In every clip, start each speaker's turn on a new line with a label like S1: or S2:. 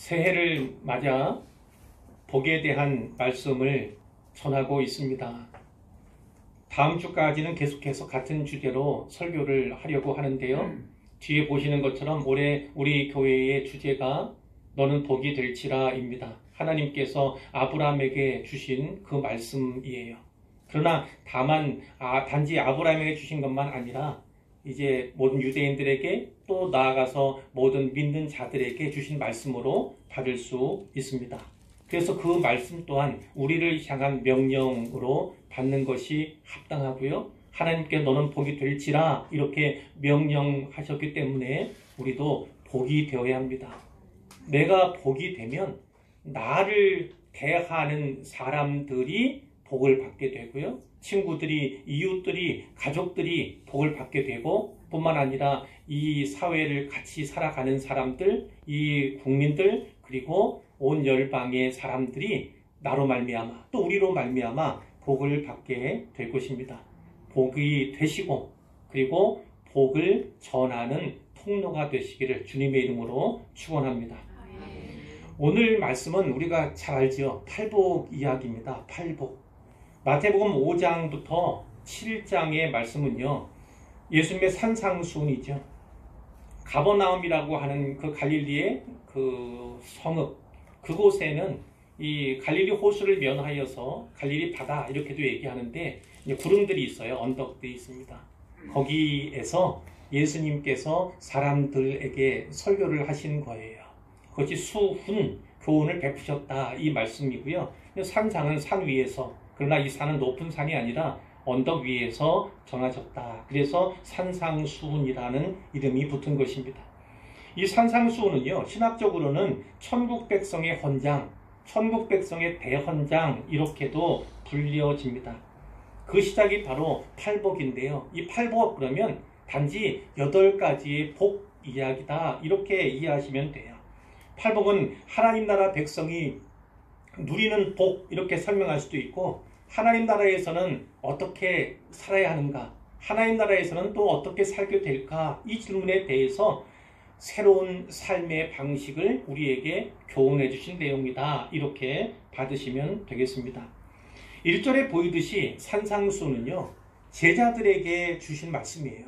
S1: 새해를 맞아 복에 대한 말씀을 전하고 있습니다. 다음 주까지는 계속해서 같은 주제로 설교를 하려고 하는데요. 뒤에 보시는 것처럼 올해 우리 교회의 주제가 너는 복이 될지라입니다. 하나님께서 아브라함에게 주신 그 말씀이에요. 그러나 다만 단지 아브라함에게 주신 것만 아니라 이제 모든 유대인들에게 또 나아가서 모든 믿는 자들에게 주신 말씀으로 받을 수 있습니다. 그래서 그 말씀 또한 우리를 향한 명령으로 받는 것이 합당하고요. 하나님께 너는 복이 될지라 이렇게 명령하셨기 때문에 우리도 복이 되어야 합니다. 내가 복이 되면 나를 대하는 사람들이 복을 받게 되고요. 친구들이, 이웃들이, 가족들이 복을 받게 되고 뿐만 아니라 이 사회를 같이 살아가는 사람들, 이 국민들, 그리고 온 열방의 사람들이 나로 말미암아 또 우리로 말미암아 복을 받게 될 것입니다. 복이 되시고 그리고 복을 전하는 통로가 되시기를 주님의 이름으로 축원합니다. 오늘 말씀은 우리가 잘 알죠. 팔복 이야기입니다. 팔복. 마태복음 5장부터 7장의 말씀은요. 예수님의 산상수훈이죠. 가버나움이라고 하는 그 갈릴리의 그 성읍, 그곳에는 이 갈릴리 호수를 면하여서 갈릴리 바다 이렇게도 얘기하는데 구름들이 있어요. 언덕들이 있습니다. 거기에서 예수님께서 사람들에게 설교를 하신 거예요. 그것이 수훈, 교훈을 베푸셨다 이 말씀이고요. 산상은 산 위에서, 그러나 이 산은 높은 산이 아니라 언덕 위에서 전하셨다. 그래서 산상수훈이라는 이름이 붙은 것입니다. 이 산상수훈은요, 신학적으로는 천국 백성의 헌장, 천국 백성의 대헌장 이렇게도 불려집니다. 그 시작이 바로 팔복인데요. 이 팔복 그러면 단지 8가지의 복 이야기다 이렇게 이해하시면 돼요. 팔복은 하나님 나라 백성이 누리는 복 이렇게 설명할 수도 있고, 하나님 나라에서는 어떻게 살아야 하는가, 하나님 나라에서는 또 어떻게 살게 될까, 이 질문에 대해서 새로운 삶의 방식을 우리에게 교훈해 주신 내용이다 이렇게 받으시면 되겠습니다. 1절에 보이듯이 산상수훈은요, 제자들에게 주신 말씀이에요.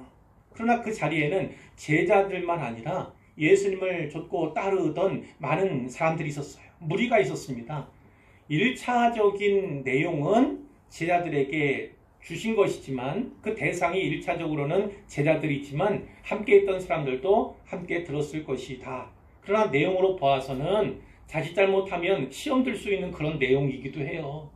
S1: 그러나 그 자리에는 제자들만 아니라 예수님을 좇고 따르던 많은 사람들이 있었어요. 무리가 있었습니다. 1차적인 내용은 제자들에게 주신 것이지만 그 대상이 1차적으로는 제자들이지만 함께 있던 사람들도 함께 들었을 것이다. 그러나 내용으로 보아서는 자칫 잘못하면 시험 들 수 있는 그런 내용이기도 해요.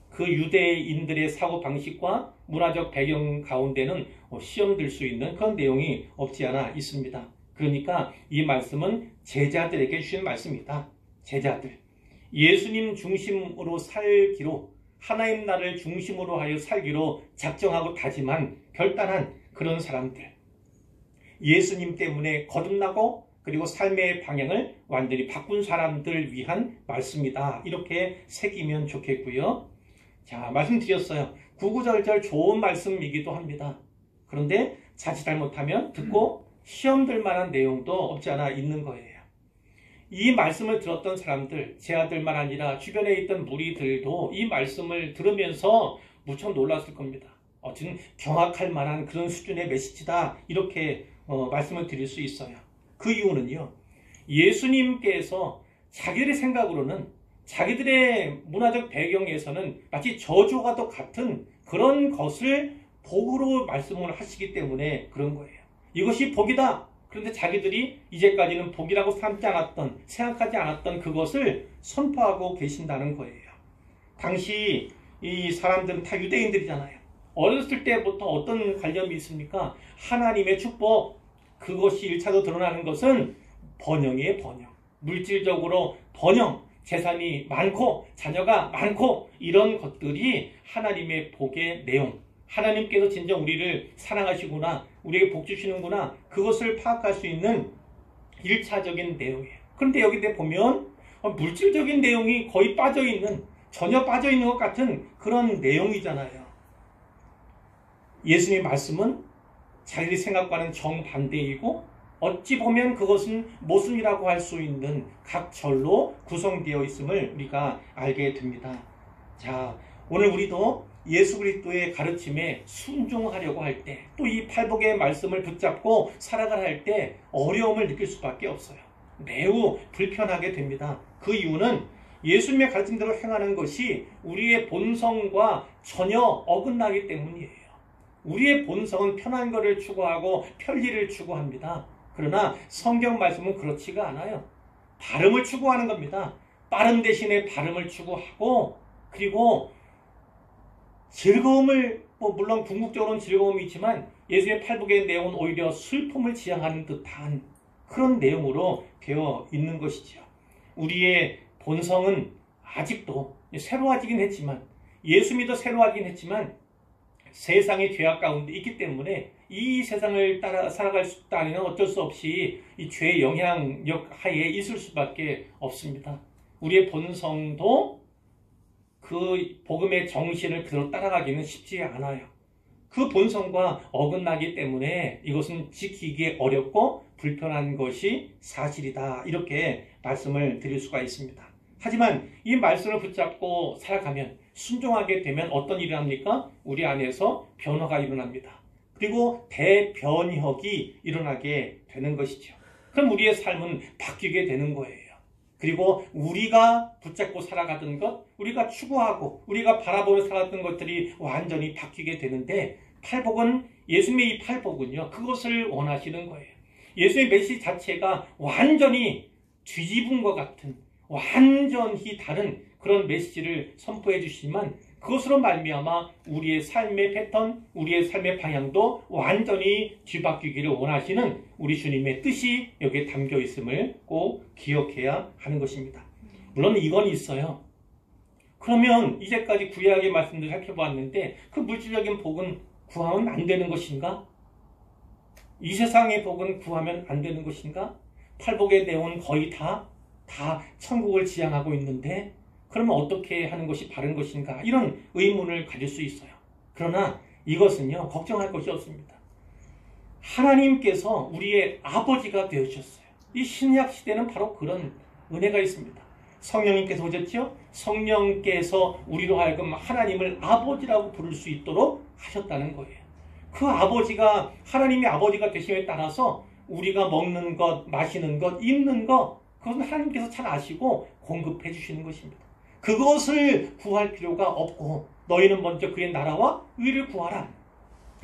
S1: 그 유대인들의 사고방식과 문화적 배경 가운데는 시험 들 수 있는 그런 내용이 없지 않아 있습니다. 그러니까 이 말씀은 제자들에게 주신 말씀이다. 제자들. 예수님 중심으로 살기로, 하나님 나라를 중심으로 하여 살기로 작정하고 다짐한 결단한 그런 사람들. 예수님 때문에 거듭나고 그리고 삶의 방향을 완전히 바꾼 사람들을 위한 말씀이다. 이렇게 새기면 좋겠고요. 자, 말씀드렸어요. 구구절절 좋은 말씀이기도 합니다. 그런데 자칫 잘못하면 듣고 시험들 만한 내용도 없지 않아 있는 거예요. 이 말씀을 들었던 사람들, 제 아들만 아니라 주변에 있던 무리들도 이 말씀을 들으면서 무척 놀랐을 겁니다. 지금 경악할 만한 그런 수준의 메시지다 이렇게 말씀을 드릴 수 있어요. 그 이유는요, 예수님께서 자기들의 생각으로는, 자기들의 문화적 배경에서는 마치 저주와 같은 그런 것을 복으로 말씀을 하시기 때문에 그런 거예요. 이것이 복이다. 그런데 자기들이 이제까지는 복이라고 생각하지 않았던 그것을 선포하고 계신다는 거예요. 당시 이 사람들은 다 유대인들이잖아요. 어렸을 때부터 어떤 관념이 있습니까? 하나님의 축복, 그것이 1차로 드러나는 것은 번영이에요. 번영. 물질적으로 번영, 재산이 많고 자녀가 많고 이런 것들이 하나님의 복의 내용, 하나님께서 진정 우리를 사랑하시구나, 우리에게 복 주시는구나, 그것을 파악할 수 있는 1차적인 내용이에요. 그런데 여기 보면 물질적인 내용이 거의 빠져있는, 전혀 빠져있는 것 같은 그런 내용이잖아요. 예수님의 말씀은 자기의 생각과는 정반대이고 어찌 보면 그것은 모순이라고 할 수 있는 각 절로 구성되어 있음을 우리가 알게 됩니다. 자, 오늘 우리도 예수 그리스도의 가르침에 순종하려고 할 때, 또 이 팔복의 말씀을 붙잡고 살아가야 할 때 어려움을 느낄 수밖에 없어요. 매우 불편하게 됩니다. 그 이유는 예수님의 가르침대로 행하는 것이 우리의 본성과 전혀 어긋나기 때문이에요. 우리의 본성은 편한 것을 추구하고 편리를 추구합니다. 그러나 성경 말씀은 그렇지가 않아요. 발음을 추구하는 겁니다. 빠른 대신에 발음을 추구하고, 그리고 즐거움을, 물론 궁극적으로는 즐거움이 있지만 예수의 팔복의 내용은 오히려 슬픔을 지향하는 듯한 그런 내용으로 되어 있는 것이죠. 우리의 본성은 아직도 새로워지긴 했지만, 예수 믿어 새로워지긴 했지만 세상의 죄악 가운데 있기 때문에 이 세상을 따라 살아갈 수 없다는 어쩔 수 없이 이 죄의 영향력 하에 있을 수밖에 없습니다. 우리의 본성도 그 복음의 정신을 그대로 따라가기는 쉽지 않아요. 그 본성과 어긋나기 때문에 이것은 지키기 어렵고 불편한 것이 사실이다. 이렇게 말씀을 드릴 수가 있습니다. 하지만 이 말씀을 붙잡고 살아가면, 순종하게 되면 어떤 일이 합니까? 우리 안에서 변화가 일어납니다. 그리고 대변혁이 일어나게 되는 것이죠. 그럼 우리의 삶은 바뀌게 되는 거예요. 그리고 우리가 붙잡고 살아가던 것, 우리가 추구하고 우리가 바라보며 살았던 것들이 완전히 바뀌게 되는데, 팔복은, 예수님의 이 팔복은요, 그것을 원하시는 거예요. 예수의 메시지 자체가 완전히 뒤집은 것 같은, 완전히 다른 그런 메시지를 선포해 주시지만, 그것으로 말미암아 우리의 삶의 패턴, 우리의 삶의 방향도 완전히 뒤바뀌기를 원하시는 우리 주님의 뜻이 여기에 담겨 있음을 꼭 기억해야 하는 것입니다. 물론 이건 있어요. 그러면 이제까지 구약의 말씀들 살펴보았는데 그 물질적인 복은 구하면 안 되는 것인가? 이 세상의 복은 구하면 안 되는 것인가? 팔복의 내용은 거의 다 천국을 지향하고 있는데 그러면 어떻게 하는 것이 바른 것인가? 이런 의문을 가질 수 있어요. 그러나 이것은요, 걱정할 것이 없습니다. 하나님께서 우리의 아버지가 되어주셨어요. 이 신약 시대는 바로 그런 은혜가 있습니다. 성령님께서 오셨죠? 성령께서 우리로 하여금 하나님을 아버지라고 부를 수 있도록 하셨다는 거예요. 그 아버지가, 하나님의 아버지가 되심에 따라서 우리가 먹는 것, 마시는 것, 입는 것, 그것은 하나님께서 잘 아시고 공급해 주시는 것입니다. 그것을 구할 필요가 없고 너희는 먼저 그의 나라와 의를 구하라.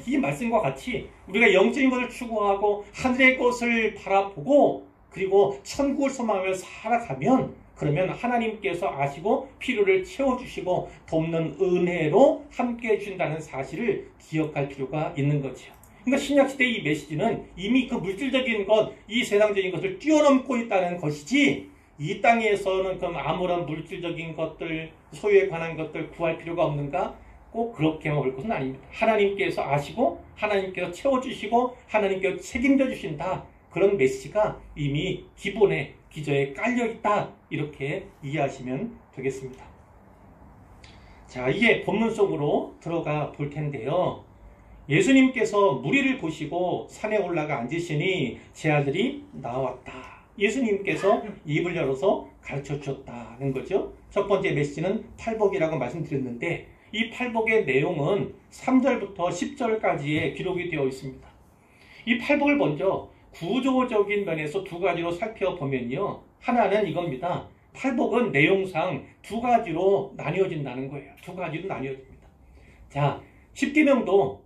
S1: 이 말씀과 같이 우리가 영적인 것을 추구하고 하늘의 것을 바라보고 그리고 천국을 소망하며 살아가면, 그러면 하나님께서 아시고 필요를 채워주시고 돕는 은혜로 함께해 주신다는 사실을 기억할 필요가 있는 거죠. 그러니까 신약시대의 이 메시지는 이미 그 물질적인 것, 이 세상적인 것을 뛰어넘고 있다는 것이지, 이 땅에서는 그럼 아무런 물질적인 것들, 소유에 관한 것들 구할 필요가 없는가? 꼭 그렇게만 볼 것은 아닙니다. 하나님께서 아시고 하나님께서 채워주시고 하나님께서 책임져 주신다. 그런 메시지가 이미 기본에, 기저에 깔려있다. 이렇게 이해하시면 되겠습니다. 자, 이제 본문 속으로 들어가 볼 텐데요. 예수님께서 무리를 보시고 산에 올라가 앉으시니 제 아들이 나왔다. 예수님께서 입을 열어서 가르쳐 주셨다는 거죠. 첫 번째 메시지는 팔복이라고 말씀드렸는데, 이 팔복의 내용은 3절부터 10절까지의 기록이 되어 있습니다. 이 팔복을 먼저 구조적인 면에서 두 가지로 살펴보면요. 하나는 이겁니다. 팔복은 내용상 두 가지로 나뉘어진다는 거예요. 두 가지로 나뉘어집니다. 자, 10계명도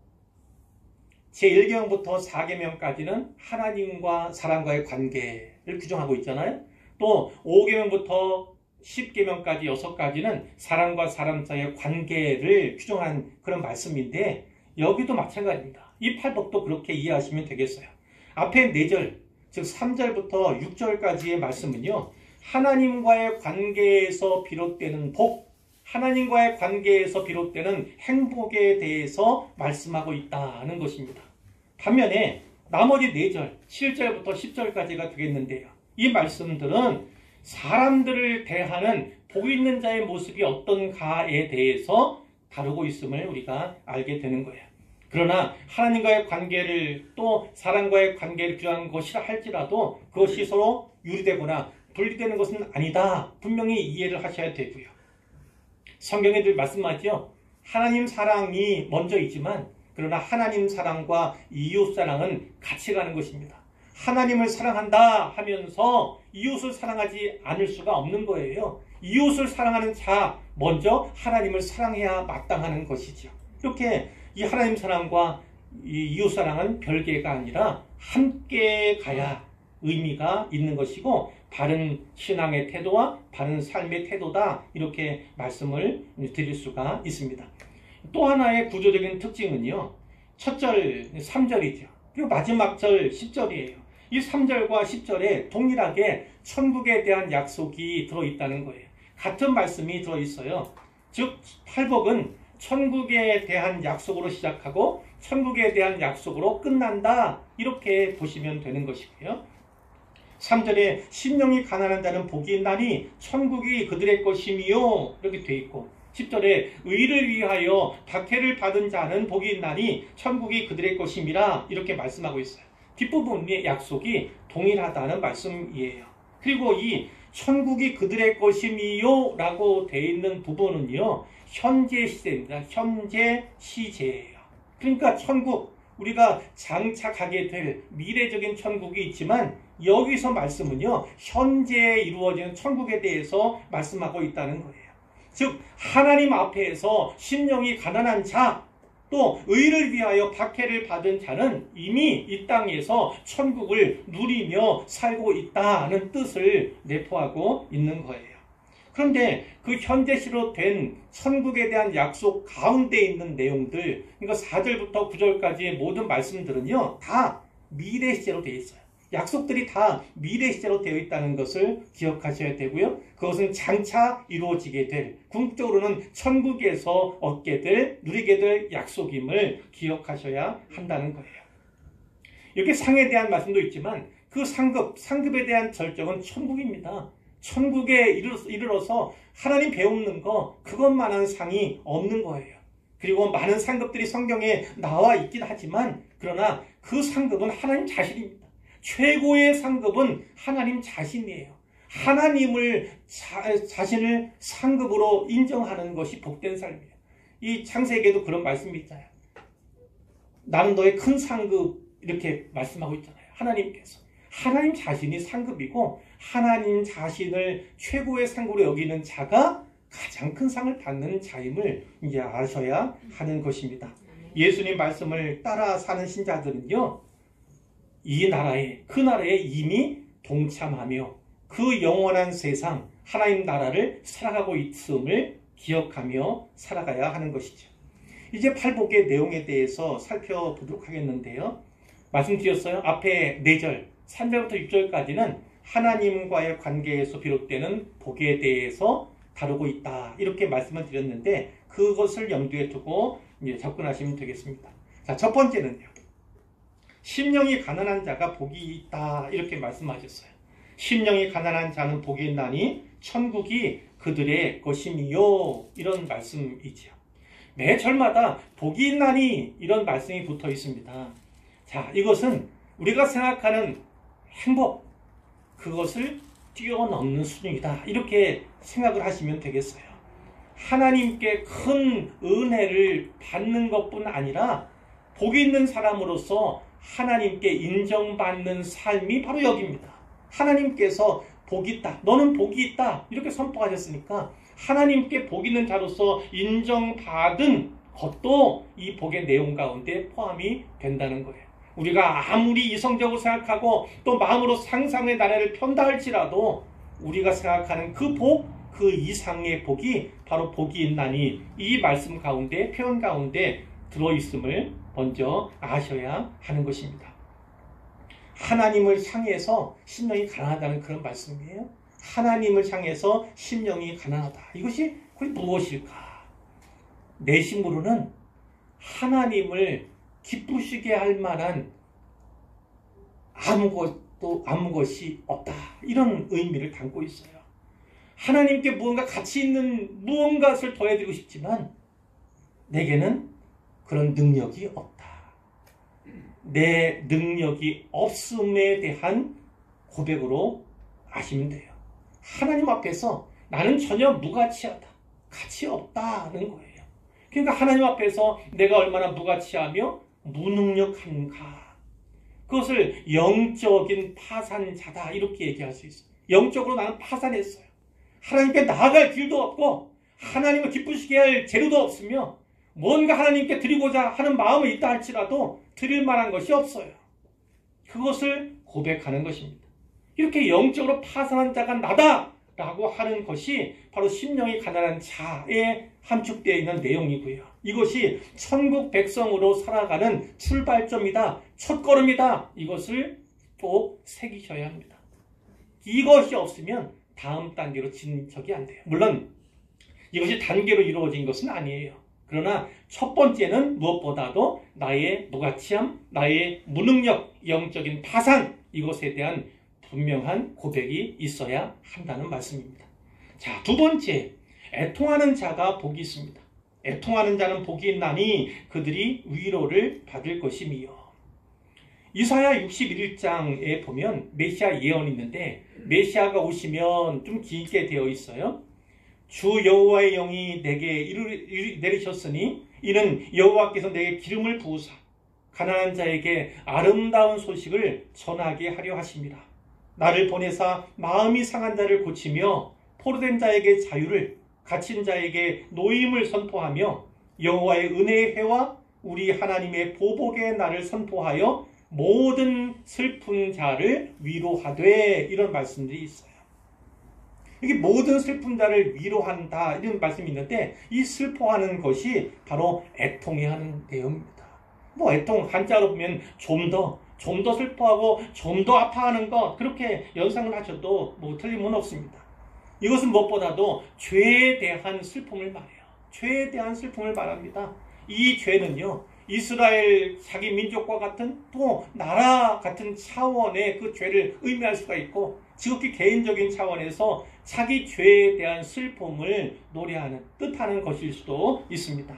S1: 제1계명부터 4계명까지는 하나님과 사람과의 관계를 규정하고 있잖아요. 또 5계명부터 10계명까지 6가지는 사람과 사람 사이의 관계를 규정한 그런 말씀인데, 여기도 마찬가지입니다. 이 팔복도 그렇게 이해하시면 되겠어요. 앞에 4절, 즉 3절부터 6절까지의 말씀은요, 하나님과의 관계에서 비롯되는 복, 하나님과의 관계에서 비롯되는 행복에 대해서 말씀하고 있다는 것입니다. 반면에 나머지 4절, 7절부터 10절까지가 되겠는데요. 이 말씀들은 사람들을 대하는 복 있는 자의 모습이 어떤가에 대해서 다루고 있음을 우리가 알게 되는 거예요. 그러나 하나님과의 관계를 또 사람과의 관계를 필요한 것이라 할지라도 그것이 서로 유리되거나 분리되는 것은 아니다. 분명히 이해를 하셔야 되고요. 성경에 늘 말씀하죠. 하나님 사랑이 먼저이지만 그러나 하나님 사랑과 이웃 사랑은 같이 가는 것입니다. 하나님을 사랑한다 하면서 이웃을 사랑하지 않을 수가 없는 거예요. 이웃을 사랑하는 자 먼저 하나님을 사랑해야 마땅하는 것이죠. 이렇게 이 하나님 사랑과 이 이웃 사랑은 별개가 아니라 함께 가야 의미가 있는 것이고 바른 신앙의 태도와 바른 삶의 태도다 이렇게 말씀을 드릴 수가 있습니다. 또 하나의 구조적인 특징은요. 첫 절 3절이죠. 그리고 마지막 절 10절이에요. 이 3절과 10절에 동일하게 천국에 대한 약속이 들어있다는 거예요. 같은 말씀이 들어있어요. 즉 팔복은 천국에 대한 약속으로 시작하고 천국에 대한 약속으로 끝난다 이렇게 보시면 되는 것이고요. 3절에 심령이 가난한 자는 복이 있나니 천국이 그들의 것이미요 이렇게 돼 있고 10절에 의를 위하여 박해를 받은 자는 복이 있나니 천국이 그들의 것임이라 이렇게 말씀하고 있어요. 뒷부분의 약속이 동일하다는 말씀이에요. 그리고 이 천국이 그들의 것임이요 라고 되어 있는 부분은요. 현재 시제입니다. 현재 시제예요. 그러니까 천국, 우리가 장차 가게 될 미래적인 천국이 있지만 여기서 말씀은요. 현재에 이루어지는 천국에 대해서 말씀하고 있다는 거예요. 즉 하나님 앞에서 심령이 가난한 자, 또 의를 위하여 박해를 받은 자는 이미 이 땅에서 천국을 누리며 살고 있다는 뜻을 내포하고 있는 거예요. 그런데 그 현재시로 된 천국에 대한 약속 가운데 있는 내용들, 그러니까 4절부터 9절까지의 모든 말씀들은요, 다 미래 시제로 되어 있어요. 약속들이 다 미래 시제로 되어 있다는 것을 기억하셔야 되고요. 그것은 장차 이루어지게 될, 궁극적으로는 천국에서 얻게 될, 누리게 될 약속임을 기억하셔야 한다는 거예요. 이렇게 상에 대한 말씀도 있지만 그 상급에 대한 절정은 천국입니다. 천국에 이르러서 하나님 배우는 거, 그것만한 상이 없는 거예요. 그리고 많은 상급들이 성경에 나와 있긴 하지만 그러나 그 상급은 하나님 자신입니다. 최고의 상급은 하나님 자신이에요. 하나님을 자신을 상급으로 인정하는 것이 복된 삶이에요. 이 창세기에도 그런 말씀이 있잖아요. 나는 너의 큰 상급 이렇게 말씀하고 있잖아요. 하나님께서. 하나님 자신이 상급이고 하나님 자신을 최고의 상급으로 여기는 자가 가장 큰 상을 받는 자임을 이제 아셔야 하는 것입니다. 예수님 말씀을 따라 사는 신자들은요. 이 나라에, 그 나라에 이미 동참하며 그 영원한 세상, 하나님 나라를 살아가고 있음을 기억하며 살아가야 하는 것이죠. 이제 팔복의 내용에 대해서 살펴보도록 하겠는데요. 말씀드렸어요. 앞에 4절, 3절부터 6절까지는 하나님과의 관계에서 비롯되는 복에 대해서 다루고 있다. 이렇게 말씀을 드렸는데 그것을 염두에 두고 이제 접근하시면 되겠습니다. 자, 첫 번째는요. 심령이 가난한 자가 복이 있다. 이렇게 말씀하셨어요. 심령이 가난한 자는 복이 있나니 천국이 그들의 것이니요. 이런 말씀이지요. 매 절마다 복이 있나니 이런 말씀이 붙어 있습니다. 자, 이것은 우리가 생각하는 행복, 그것을 뛰어넘는 수준이다. 이렇게 생각을 하시면 되겠어요. 하나님께 큰 은혜를 받는 것뿐 아니라 복이 있는 사람으로서 하나님께 인정받는 삶이 바로 여기입니다. 하나님께서 복이 있다. 너는 복이 있다. 이렇게 선포하셨으니까 하나님께 복 있는 자로서 인정받은 것도 이 복의 내용 가운데 포함이 된다는 거예요. 우리가 아무리 이성적으로 생각하고 또 마음으로 상상의 나래를 편다 할지라도 우리가 생각하는 그 복, 그 이상의 복이 바로 복이 있나니 이 말씀 가운데, 표현 가운데 들어있음을 먼저 아셔야 하는 것입니다. 하나님을 향해서 심령이 가난하다는 그런 말씀이에요. 하나님을 향해서 심령이 가난하다. 이것이 무엇일까? 내심으로는 하나님을 기쁘시게 할 만한 아무 것이 없다. 이런 의미를 담고 있어요. 하나님께 무언가 가치 있는 무언가를 더해드리고 싶지만 내게는 그런 능력이 없다. 내 능력이 없음에 대한 고백으로 아시면 돼요. 하나님 앞에서 나는 전혀 무가치하다, 가치 없다는 거예요. 그러니까 하나님 앞에서 내가 얼마나 무가치하며 무능력한가, 그것을 영적인 파산자다 이렇게 얘기할 수 있어요. 영적으로 나는 파산했어요. 하나님께 나아갈 길도 없고 하나님을 기쁘시게 할 재료도 없으며 뭔가 하나님께 드리고자 하는 마음이 있다 할지라도 드릴 만한 것이 없어요. 그것을 고백하는 것입니다. 이렇게 영적으로 파산한 자가 나다라고 하는 것이 바로 심령이 가난한 자에 함축되어 있는 내용이고요. 이것이 천국 백성으로 살아가는 출발점이다, 첫걸음이다. 이것을 꼭 새기셔야 합니다. 이것이 없으면 다음 단계로 진척이 안 돼요. 물론 이것이 단계로 이루어진 것은 아니에요. 그러나 첫 번째는 무엇보다도 나의 무가치함, 나의 무능력, 영적인 파산, 이것에 대한 분명한 고백이 있어야 한다는 말씀입니다. 자, 두 번째, 애통하는 자가 복이 있습니다. 애통하는 자는 복이 있나니 그들이 위로를 받을 것이며. 이사야 61장에 보면 메시아 예언이 있는데 메시아가 오시면 좀 길게 되어 있어요. 주 여호와의 영이 내게 내리셨으니 이는 여호와께서 내게 기름을 부으사 가난한 자에게 아름다운 소식을 전하게 하려 하십니다. 나를 보내사 마음이 상한 자를 고치며 포로된 자에게 자유를, 갇힌 자에게 노임을 선포하며 여호와의 은혜의 해와 우리 하나님의 보복의 날을 선포하여 모든 슬픈 자를 위로하되, 이런 말씀들이 있어요. 이게 모든 슬픈 자를 위로한다 이런 말씀이 있는데 이 슬퍼하는 것이 바로 애통해야 하는 내용입니다. 뭐 애통 한자로 보면 좀 더 슬퍼하고 좀 더 아파하는 것, 그렇게 연상을 하셔도 뭐 틀림은 없습니다. 이것은 무엇보다도 죄에 대한 슬픔을 말해요. 죄에 대한 슬픔을 말합니다. 이 죄는요, 이스라엘 자기 민족과 같은 또 나라 같은 차원의 그 죄를 의미할 수가 있고, 지극히 개인적인 차원에서 자기 죄에 대한 슬픔을 노래하는, 뜻하는 것일 수도 있습니다.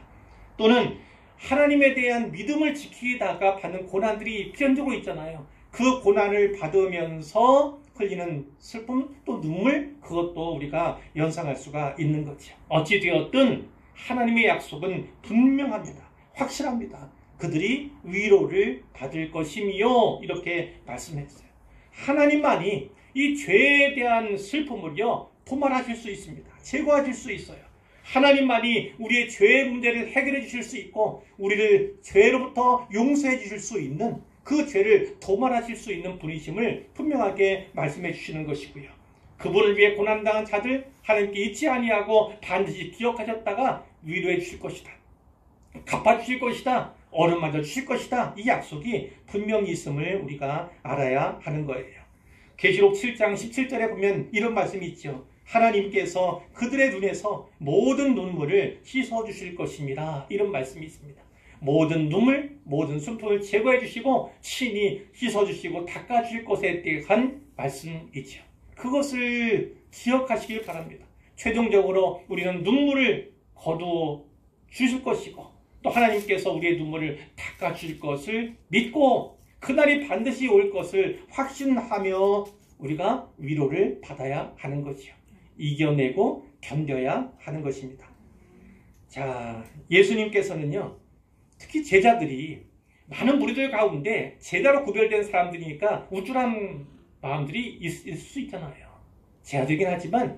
S1: 또는 하나님에 대한 믿음을 지키다가 받는 고난들이 필연적으로 있잖아요. 그 고난을 받으면서 흘리는 슬픔, 또 눈물, 그것도 우리가 연상할 수가 있는 거죠. 어찌되었든 하나님의 약속은 분명합니다. 확실합니다. 그들이 위로를 받을 것이며, 이렇게 말씀했어요. 하나님만이 이 죄에 대한 슬픔을요, 포괄하실 수 있습니다. 제거하실 수 있어요. 하나님만이 우리의 죄의 문제를 해결해 주실 수 있고 우리를 죄로부터 용서해 주실 수 있는, 그 죄를 도말하실 수 있는 분이심을 분명하게 말씀해 주시는 것이고요. 그분을 위해 고난당한 자들 하나님께 잊지 아니하고 반드시 기억하셨다가 위로해 주실 것이다, 갚아주실 것이다, 어루만져 주실 것이다, 이 약속이 분명히 있음을 우리가 알아야 하는 거예요. 계시록 7장 17절에 보면 이런 말씀이 있죠. 하나님께서 그들의 눈에서 모든 눈물을 씻어주실 것입니다, 이런 말씀이 있습니다. 모든 눈물, 모든 슬픔을 제거해 주시고 친히 씻어주시고 닦아주실 것에 대한 말씀이죠. 그것을 기억하시길 바랍니다. 최종적으로 우리는 눈물을 거두어 주실 것이고 또 하나님께서 우리의 눈물을 닦아주실 것을 믿고 그날이 반드시 올 것을 확신하며 우리가 위로를 받아야 하는 거지요. 이겨내고 견뎌야 하는 것입니다. 자, 예수님께서는요, 특히 제자들이 많은 무리들 가운데 제자로 구별된 사람들이니까 우쭐한 마음들이 있을 수 있잖아요. 제자들이긴 하지만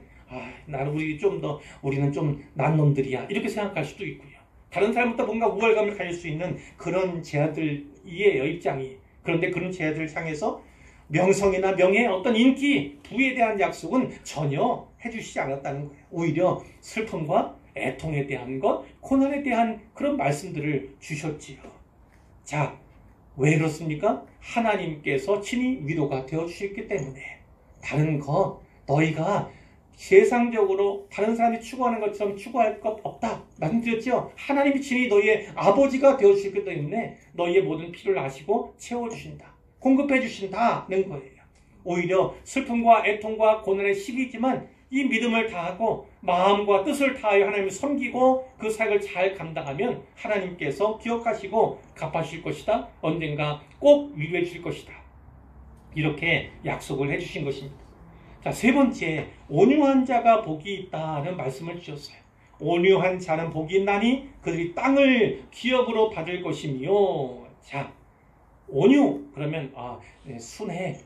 S1: 우리는 좀 난 놈들이야, 이렇게 생각할 수도 있고요. 다른 사람부터 뭔가 우월감을 가질 수 있는 그런 제자들이에요, 입장이. 그런데 그런 제자들을 향해서 명성이나 명예, 어떤 인기, 부에 대한 약속은 전혀 해주시지 않았다는 거예요. 오히려 슬픔과 애통에 대한 것, 고난에 대한 그런 말씀들을 주셨지요. 자, 왜 그렇습니까? 하나님께서 친히 위로가 되어주셨기 때문에. 다른 거 너희가 세상적으로 다른 사람이 추구하는 것처럼 추구할 것 없다 말씀드렸죠. 하나님이 친히 너희의 아버지가 되어주셨기 때문에 너희의 모든 필요를 아시고 채워주신다, 공급해 주신다는 거예요. 오히려 슬픔과 애통과 고난의 시기이지만 이 믿음을 다하고 마음과 뜻을 다하여 하나님을 섬기고 그 사역을 잘 감당하면 하나님께서 기억하시고 갚아주실 것이다. 언젠가 꼭 위로해 주실 것이다. 이렇게 약속을 해주신 것입니다. 자, 세 번째, 온유한 자가 복이 있다는 말씀을 주셨어요. 온유한 자는 복이 있나니 그들이 땅을 기업으로 받을 것이며. 자, 온유 그러면 순해,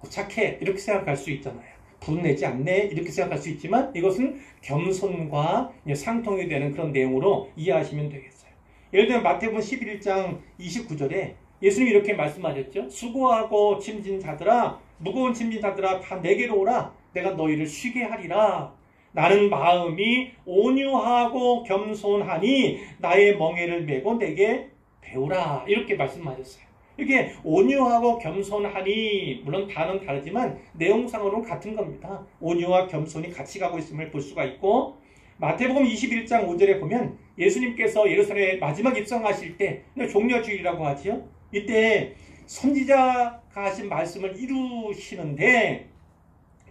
S1: 착해 이렇게 생각할 수 있잖아요. 분내지 않네 이렇게 생각할 수 있지만 이것은 겸손과 상통이 되는 그런 내용으로 이해하시면 되겠어요. 예를 들면 마태복음 11장 29절에 예수님이 이렇게 말씀하셨죠. 수고하고 짐진 자들아, 무거운 짐진 자들아, 다 내게로 오라. 내가 너희를 쉬게 하리라. 나는 마음이 온유하고 겸손하니 나의 멍에를 메고 내게 배우라. 이렇게 말씀하셨어요. 이게 온유하고 겸손하니, 물론 단어는 다르지만 내용상으로는 같은 겁니다. 온유와 겸손이 같이 가고 있음을 볼 수가 있고, 마태복음 21장 5절에 보면 예수님께서 예루살렘에 마지막 입성하실 때 종려주일이라고 하지요. 이때 선지자가 하신 말씀을 이루시는데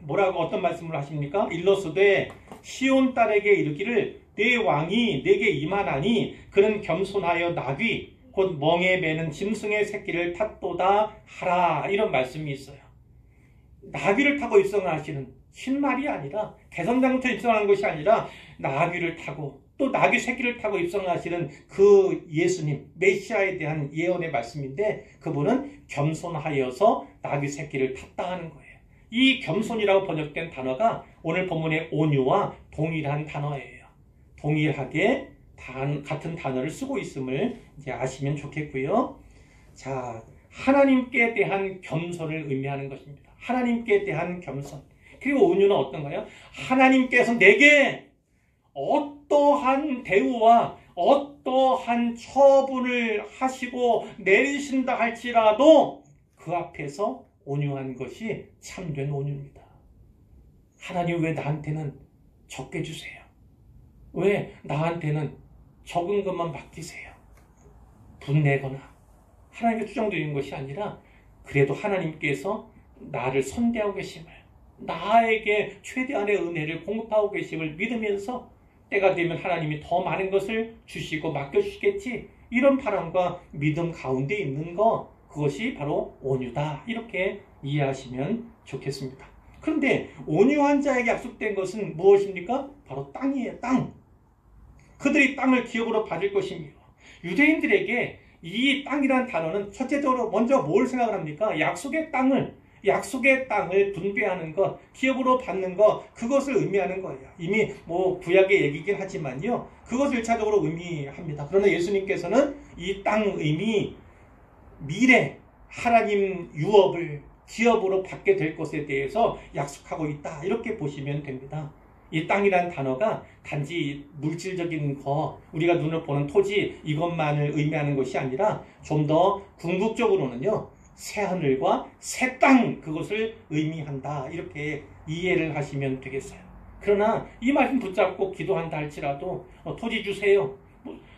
S1: 뭐라고 어떤 말씀을 하십니까? 일러스되 시온 딸에게 이르기를 내 왕이 내게 임하나니 그는 겸손하여 나귀 곧 멍에 매는 짐승의 새끼를 탔도다 하라. 이런 말씀이 있어요. 나귀를 타고 입성하시는, 신말이 아니라 개선장부터 입성하는 것이 아니라 나귀를 타고 또 나귀 새끼를 타고 입성하시는 그 예수님, 메시아에 대한 예언의 말씀인데 그분은 겸손하여서 나귀 새끼를 탔다 하는 거예요. 이 겸손이라고 번역된 단어가 오늘 본문의 온유와 동일한 단어예요. 동일하게 같은 단어를 쓰고 있음을 이제 아시면 좋겠고요. 자, 하나님께 대한 겸손을 의미하는 것입니다. 하나님께 대한 겸손. 그리고 온유는 어떤가요? 하나님께서 내게 어떠한 대우와 어떠한 처분을 하시고 내리신다 할지라도 그 앞에서 온유한 것이 참된 온유입니다. 하나님 왜 나한테는 적게 주세요? 왜 나한테는 적은 것만 맡기세요? 분내거나 하나님께 투정드리는 것이 아니라 그래도 하나님께서 나를 선대하고 계심을, 나에게 최대한의 은혜를 공급하고 계심을 믿으면서 때가 되면 하나님이 더 많은 것을 주시고 맡겨주시겠지, 이런 바람과 믿음 가운데 있는 것, 그것이 바로 온유다. 이렇게 이해하시면 좋겠습니다. 그런데 온유한 자에게 약속된 것은 무엇입니까? 바로 땅이에요. 땅. 그들이 땅을 기업으로 받을 것이며, 유대인들에게 이 땅이라는 단어는 첫째적으로 먼저 뭘 생각을 합니까? 약속의 땅을 분배하는 것, 기업으로 받는 것, 그것을 의미하는 거예요. 이미 구약의 얘기긴 하지만요, 그것을 1차적으로 의미합니다. 그러나 예수님께서는 이 땅 의미, 미래 하나님 유업을 기업으로 받게 될 것에 대해서 약속하고 있다. 이렇게 보시면 됩니다. 이 땅이란 단어가 단지 물질적인 거, 우리가 눈으로 보는 토지 이것만을 의미하는 것이 아니라 좀 더 궁극적으로는요, 새하늘과 새 땅, 그것을 의미한다. 이렇게 이해를 하시면 되겠어요. 그러나 이 말씀 붙잡고 기도한다 할지라도 토지 주세요,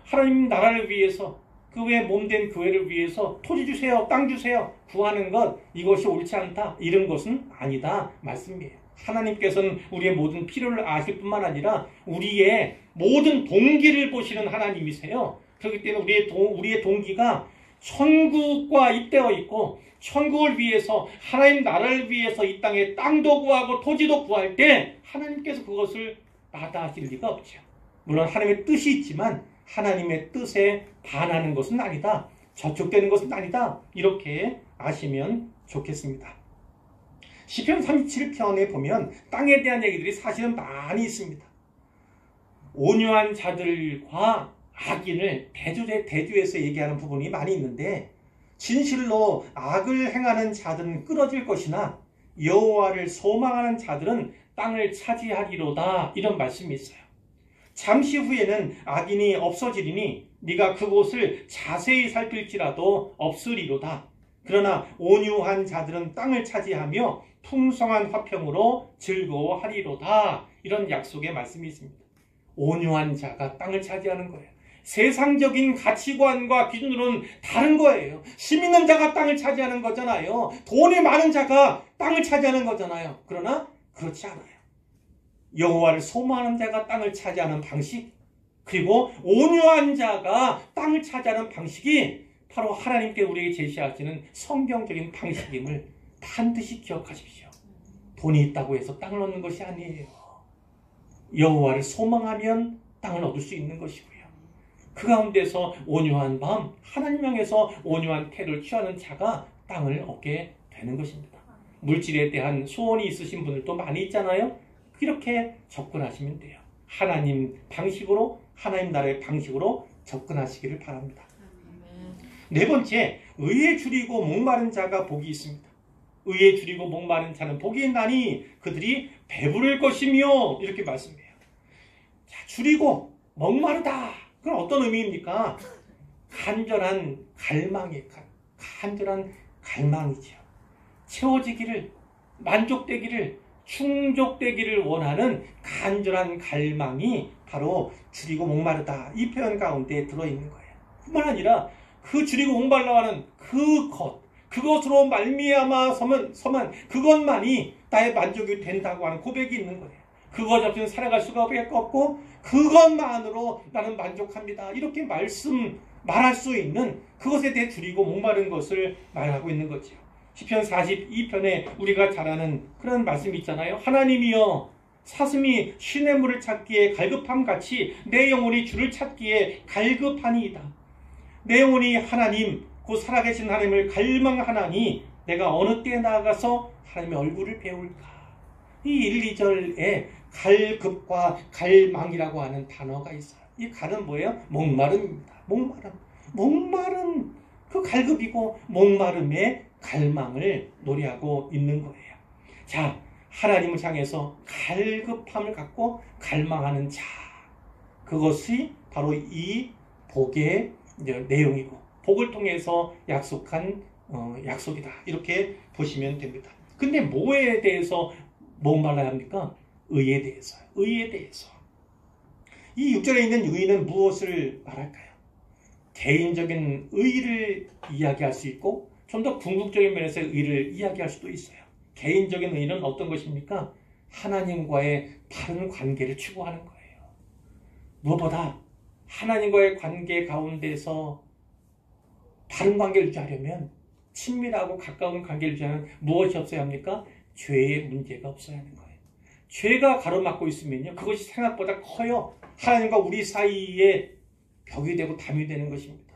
S1: 하나님 나라를 위해서, 그 외 몸된 교회를 위해서 토지 주세요, 땅 주세요 구하는 것, 이것이 옳지 않다, 이런 것은 아니다 말씀이에요. 하나님께서는 우리의 모든 필요를 아실 뿐만 아니라 우리의 모든 동기를 보시는 하나님이세요. 그렇기 때문에 우리의 동기가 천국과 잇대어 있고, 천국을 위해서, 하나님 나라를 위해서 이 땅에 땅도 구하고 토지도 구할 때 하나님께서 그것을 마다하실 리가 없죠. 물론 하나님의 뜻이 있지만 하나님의 뜻에 반하는 것은 아니다, 저촉되는 것은 아니다, 이렇게 아시면 좋겠습니다. 시편 37편에 보면 땅에 대한 얘기들이 사실은 많이 있습니다. 온유한 자들과 악인을 대조해서 얘기하는 부분이 많이 있는데, 진실로 악을 행하는 자들은 끊어질 것이나 여호와를 소망하는 자들은 땅을 차지하리로다, 이런 말씀이 있어요. 잠시 후에는 악인이 없어지리니 네가 그곳을 자세히 살필지라도 없으리로다. 그러나 온유한 자들은 땅을 차지하며 풍성한 화평으로 즐거워하리로다. 이런 약속의 말씀이 있습니다. 온유한 자가 땅을 차지하는 거예요. 세상적인 가치관과 기준으로는 다른 거예요. 힘 있는 자가 땅을 차지하는 거잖아요. 돈이 많은 자가 땅을 차지하는 거잖아요. 그러나 그렇지 않아요. 여호와를 소망하는 자가 땅을 차지하는 방식, 그리고 온유한 자가 땅을 차지하는 방식이 바로 하나님께 우리에게 제시하시는 성경적인 방식임을 반드시 기억하십시오. 돈이 있다고 해서 땅을 얻는 것이 아니에요. 여호와를 소망하면 땅을 얻을 수 있는 것이고요. 그 가운데서 온유한 마음, 하나님 향해서 온유한 태도를 취하는 자가 땅을 얻게 되는 것입니다. 물질에 대한 소원이 있으신 분들도 많이 있잖아요. 이렇게 접근하시면 돼요. 하나님 방식으로, 하나님 나라의 방식으로 접근하시기를 바랍니다. 네 번째, 의에 줄이고 목마른 자가 복이 있습니다. 의에 줄이고 목마른 자는 복이 있나니 그들이 배부를 것이며, 이렇게 말씀해요. 자, 줄이고 목마르다. 그건 어떤 의미입니까? 간절한 갈망이에요. 간절한 갈망이죠. 채워지기를, 만족되기를, 충족되기를 원하는 간절한 갈망이 바로 줄이고 목마르다, 이 표현 가운데 들어있는 거예요. 뿐만 아니라 그 줄이고 목말라 하는 그것으로 말미암아 서만 그것만이 나의 만족이 된다고 하는 고백이 있는 거예요. 그것 없이는 살아갈 수가 없고 그것만으로 나는 만족합니다, 이렇게 말할 수 있는 그것에 대해 줄이고 목마른 것을 말하고 있는 거죠. 시편 42편에 우리가 잘 아는 그런 말씀이 있잖아요. 하나님이여, 사슴이 시냇물을 찾기에 갈급함같이 내 영혼이 주를 찾기에 갈급하니이다. 내 영혼이 하나님, 곧 살아계신 하나님을 갈망하나니 내가 어느 때에 나아가서 하나님의 얼굴을 배울까. 이 1, 2절에 갈급과 갈망이라고 하는 단어가 있어요. 이 갈은 뭐예요? 목마름입니다. 목마름. 그 갈급이고 목마름의 갈망을 노래하고 있는 거예요. 자, 하나님을 향해서 갈급함을 갖고 갈망하는 자, 그것이 바로 이 복의 내용이고 복을 통해서 약속한 약속이다, 이렇게 보시면 됩니다. 근데 뭐에 대해서 목말라야 합니까? 의에 대해서. 이 6절에 있는 의는 무엇을 말할까요? 개인적인 의를 이야기할 수 있고 좀 더 궁극적인 면에서 의를 이야기할 수도 있어요. 개인적인 의는 어떤 것입니까? 하나님과의 바른 관계를 추구하는 거예요. 무엇보다 하나님과의 관계 가운데서 바른 관계를 유지하려면, 친밀하고 가까운 관계를 유지하면 무엇이 없어야 합니까? 죄의 문제가 없어야 하는 거예요. 죄가 가로막고 있으면요, 그것이 생각보다 커요. 하나님과 우리 사이에 벽이 되고 담이 되는 것입니다.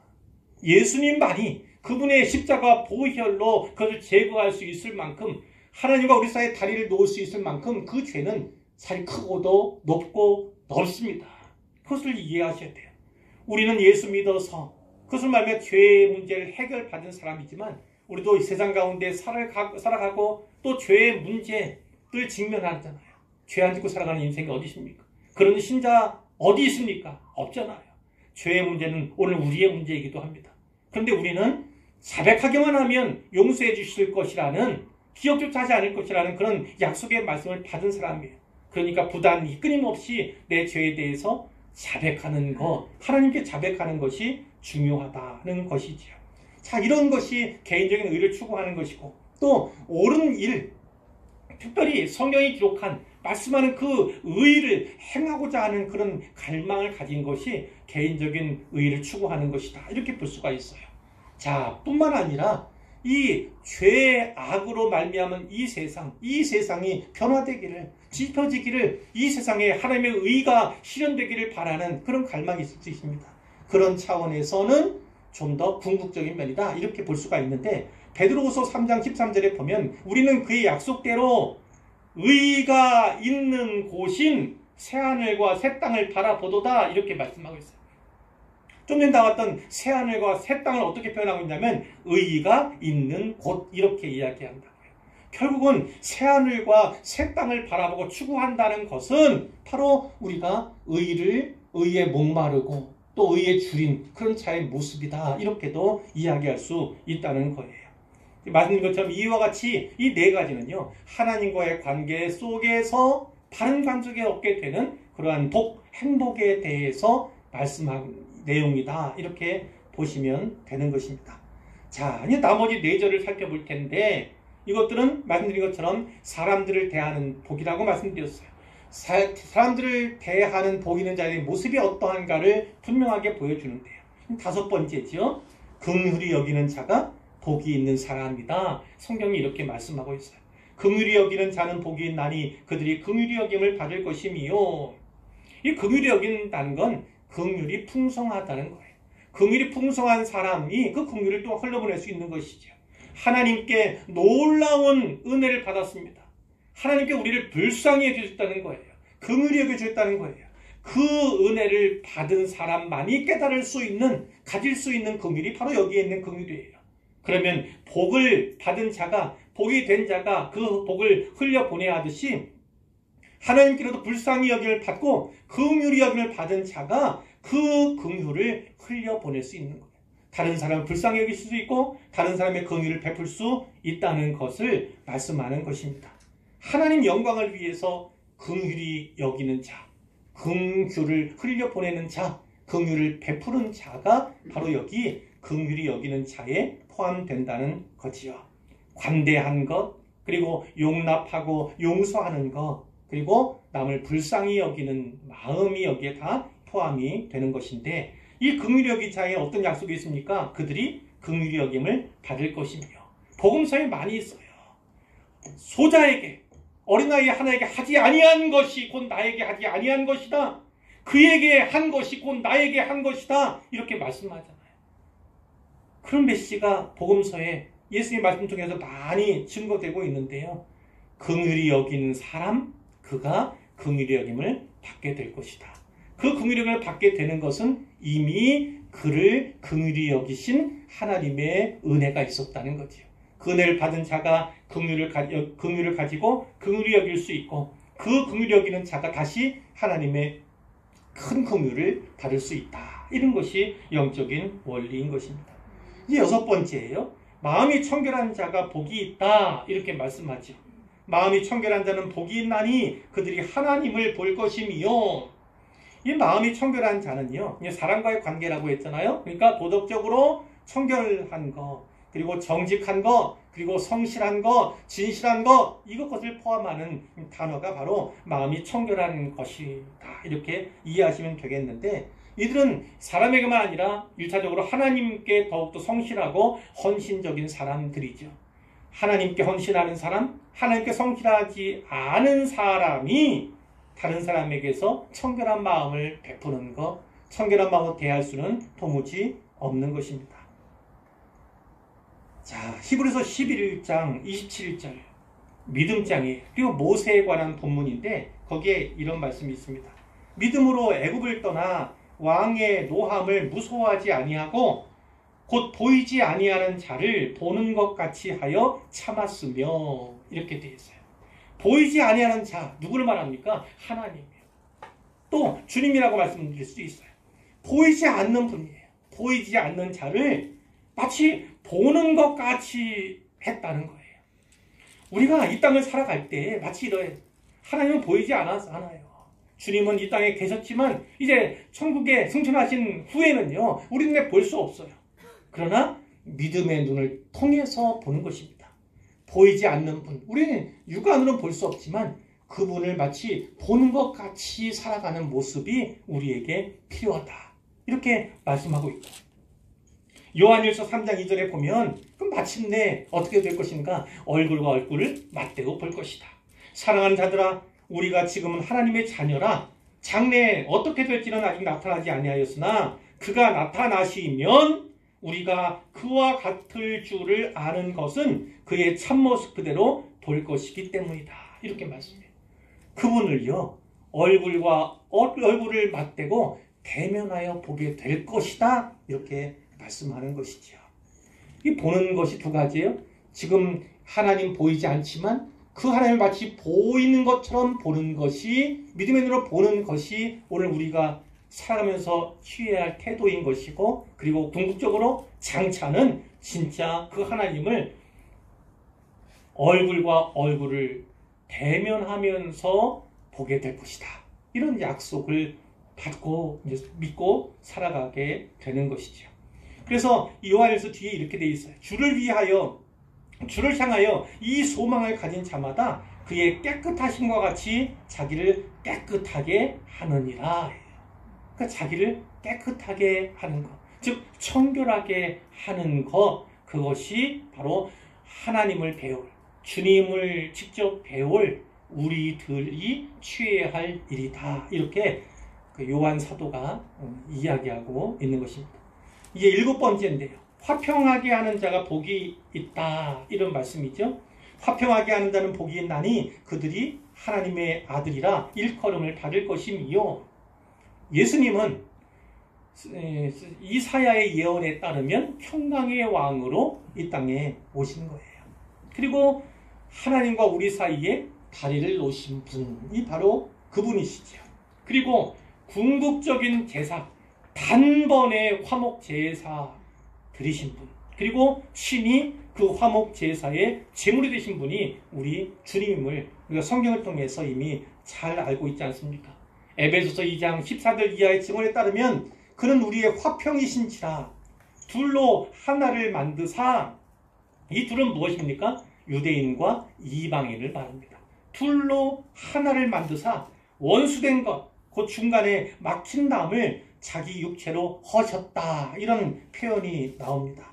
S1: 예수님만이 그분의 십자가 보혈로 그것을 제거할 수 있을 만큼, 하나님과 우리 사이에 다리를 놓을 수 있을 만큼 그 죄는 사실 크고도 높고 넓습니다. 그것을 이해하셔야 돼요. 우리는 예수 믿어서 그것을 말하면 죄의 문제를 해결받은 사람이지만 우리도 이 세상 가운데 살아가고 또 죄의 문제를 직면하잖아요. 죄 안 짓고 살아가는 인생이 어디 있습니까? 그런 신자 어디 있습니까? 없잖아요. 죄의 문제는 오늘 우리의 문제이기도 합니다. 그런데 우리는 자백하기만 하면 용서해 주실 것이라는, 기억조차 하지 않을 것이라는 그런 약속의 말씀을 받은 사람이에요. 그러니까 부단히 끊임없이 내 죄에 대해서 자백하는 것, 하나님께 자백하는 것이 중요하다는 것이지요. 자, 이런 것이 개인적인 의를 추구하는 것이고, 또 옳은 일, 특별히 성경이 기록한 말씀하는 그 의를 행하고자 하는 그런 갈망을 가진 것이 개인적인 의를 추구하는 것이다, 이렇게 볼 수가 있어요. 자, 뿐만 아니라 이 죄의 악으로 말미암은 이 세상이 변화되기를, 짚어지기를, 이 세상에 하나님의 의가 실현되기를 바라는 그런 갈망이 있을 수 있습니다. 그런 차원에서는 좀 더 궁극적인 면이다, 이렇게 볼 수가 있는데, 베드로후서 3장 13절에 보면 우리는 그의 약속대로 의가 있는 곳인 새하늘과 새 땅을 바라보도다, 이렇게 말씀하고 있어요. 좀 전에 나왔던 새하늘과 새 땅을 어떻게 표현하고 있냐면 의가 있는 곳, 이렇게 이야기한다고요. 결국은 새하늘과 새 땅을 바라보고 추구한다는 것은 바로 우리가 의에 목마르고 또 의에 줄인 그런 자의 모습이다, 이렇게도 이야기할 수 있다는 거예요. 말씀드린 것처럼 이와 같이 이 네 가지는요, 하나님과의 관계 속에서 바른 관계를 얻게 되는 그러한 행복에 대해서 말씀한 내용이다, 이렇게 보시면 되는 것입니다. 자, 이제 나머지 네 절을 살펴볼 텐데, 이것들은 말씀드린 것처럼 사람들을 대하는 복이라고 말씀드렸어요. 사람들을 대하는 복 있는 자의 모습이 어떠한가를 분명하게 보여주는데요. 다섯 번째죠. 긍휼히 여기는 자가 복이 있는 사람이다. 성경이 이렇게 말씀하고 있어요. 긍휼히 여기는 자는 복이 있나니 그들이 긍휼히 여김을 받을 것이미요. 이 긍휼히 여긴다는 건 긍휼이 풍성하다는 거예요. 긍휼이 풍성한 사람이 그 긍휼을 또 흘려보낼 수 있는 것이죠. 하나님께 놀라운 은혜를 받았습니다. 하나님께 우리를 불쌍히 여겨주셨다는 거예요. 긍휼히 여겨주셨다는 거예요. 그 은혜를 받은 사람만이 깨달을 수 있는, 가질 수 있는 긍휼이 바로 여기에 있는 긍휼이에요. 그러면 복을 받은 자가, 복이 된 자가 그 복을 흘려보내야 하듯이 하나님께로도 불쌍히 여김을 받고 긍휼히 여김을 받은 자가 그 긍휼을 흘려보낼 수 있는 거예요. 다른 사람을 불쌍히 여길 수도 있고 다른 사람의 긍휼을 베풀 수 있다는 것을 말씀하는 것입니다. 하나님 영광을 위해서 긍휼히 여기는 자, 긍휼을 흘려보내는 자, 긍휼을 베푸는 자가 바로 여기 긍휼히 여기는 자에 포함된다는 거지요. 관대한 것, 그리고 용납하고 용서하는 것, 그리고 남을 불쌍히 여기는 마음이 여기에 다 포함이 되는 것인데, 이 긍휼히 여긴 자에 어떤 약속이 있습니까? 그들이 긍휼히 여김을 받을 것이며, 복음서에 많이 있어요. 소자에게, 어린아이 하나에게 하지 아니한 것이 곧 나에게 하지 아니한 것이다. 그에게 한 것이 곧 나에게 한 것이다. 이렇게 말씀하잖아요. 그런 메시지가 복음서에 예수님의 말씀 통해서 많이 증거되고 있는데요. 긍휼히 여기는 사람, 그가 긍휼히 여김을 받게 될 것이다. 그 긍휼히 여김을 받게 되는 것은 이미 그를 긍휼히 여기신 하나님의 은혜가 있었다는 거지요. 그 은혜를 받은 자가 긍휼을 가지고 긍휼히 여길 수 있고, 그 긍휼히 여기는 자가 다시 하나님의 큰 긍휼을 받을 수 있다. 이런 것이 영적인 원리인 것입니다. 이제 여섯 번째예요. 마음이 청결한 자가 복이 있다. 이렇게 말씀하죠. 마음이 청결한 자는 복이 있나니 그들이 하나님을 볼 것이며, 이 마음이 청결한 자는요, 사람과의 관계라고 했잖아요. 그러니까 도덕적으로 청결한 거, 그리고 정직한 거, 그리고 성실한 거, 진실한 거, 이것을 포함하는 단어가 바로 마음이 청결한 것이다. 이렇게 이해하시면 되겠는데, 이들은 사람에게만 아니라 1차적으로 하나님께 더욱더 성실하고 헌신적인 사람들이죠. 하나님께 헌신하는 사람, 하나님께 성실하지 않은 사람이 다른 사람에게서 청결한 마음을 베푸는 것, 청결한 마음으로 대할 수는 도무지 없는 것입니다. 자, 히브리서 11장 27절 믿음장이, 그리고 모세에 관한 본문인데 거기에 이런 말씀이 있습니다. 믿음으로 애굽을 떠나 왕의 노함을 무서워하지 아니하고 곧 보이지 아니하는 자를 보는 것 같이 하여 참았으며, 이렇게 되어 있어요. 보이지 아니하는 자, 누구를 말합니까? 하나님이에요. 또 주님이라고 말씀드릴 수도 있어요. 보이지 않는 분이에요. 보이지 않는 자를 마치 보는 것 같이 했다는 거예요. 우리가 이 땅을 살아갈 때 마치 이래요. 하나님은 보이지 않아요. 주님은 이 땅에 계셨지만 이제 천국에 승천하신 후에는요, 우리 눈에 볼 수 없어요. 그러나 믿음의 눈을 통해서 보는 것입니다. 보이지 않는 분, 우리는 육안으로는 볼 수 없지만 그분을 마치 보는 것 같이 살아가는 모습이 우리에게 필요하다. 이렇게 말씀하고 있고, 요한일서 3장 2절에 보면 그럼 마침내 어떻게 될 것인가? 얼굴과 얼굴을 맞대고 볼 것이다. 사랑하는 자들아, 우리가 지금은 하나님의 자녀라. 장래에 어떻게 될지는 아직 나타나지 아니하였으나 그가 나타나시면 우리가 그와 같을 줄을 아는 것은 그의 참모습 그대로 볼 것이기 때문이다. 이렇게 말씀해요. 그분을요, 얼굴과 얼굴을 맞대고 대면하여 보게 될 것이다. 이렇게 말씀하는 것이죠. 이 보는 것이 두 가지예요. 지금 하나님 보이지 않지만 그 하나님을 마치 보이는 것처럼 보는 것이, 믿음의 눈으로 보는 것이 오늘 우리가 살아가면서 취해야 할 태도인 것이고, 그리고 궁극적으로 장차는 진짜 그 하나님을 얼굴과 얼굴을 대면하면서 보게 될 것이다. 이런 약속을 받고 믿고 살아가게 되는 것이죠. 그래서 이 요한일서 뒤에 이렇게 돼 있어요. 주를 향하여 이 소망을 가진 자마다 그의 깨끗하심과 같이 자기를 깨끗하게 하느니라. 그러니까 자기를 깨끗하게 하는 것, 즉 청결하게 하는 것, 그것이 바로 하나님을 배울, 주님을 직접 배울 우리들이 취해야 할 일이다. 이렇게 그 요한 사도가 이야기하고 있는 것입니다. 이제 7번째인데요. 화평하게 하는 자가 복이 있다. 이런 말씀이죠. 화평하게 하는 자는 복이 있나니 그들이 하나님의 아들이라 일컬음을 받을 것이며, 예수님은 이사야의 예언에 따르면 평강의 왕으로 이 땅에 오신 거예요. 그리고 하나님과 우리 사이에 다리를 놓으신 분이 바로 그분이시죠. 그리고 궁극적인 제사, 단번에 화목 제사 드리신 분, 그리고 친히 그 화목 제사의 제물이 되신 분이 우리 주님임을 우리가 성경을 통해서 이미 잘 알고 있지 않습니까? 에베소서 2장 14절 이하의 증언에 따르면 그는 우리의 화평이신지라 둘로 하나를 만드사, 이 둘은 무엇입니까? 유대인과 이방인을 말합니다. 둘로 하나를 만드사 원수된 것, 그 중간에 막힌 담을 자기 육체로 허셨다. 이런 표현이 나옵니다.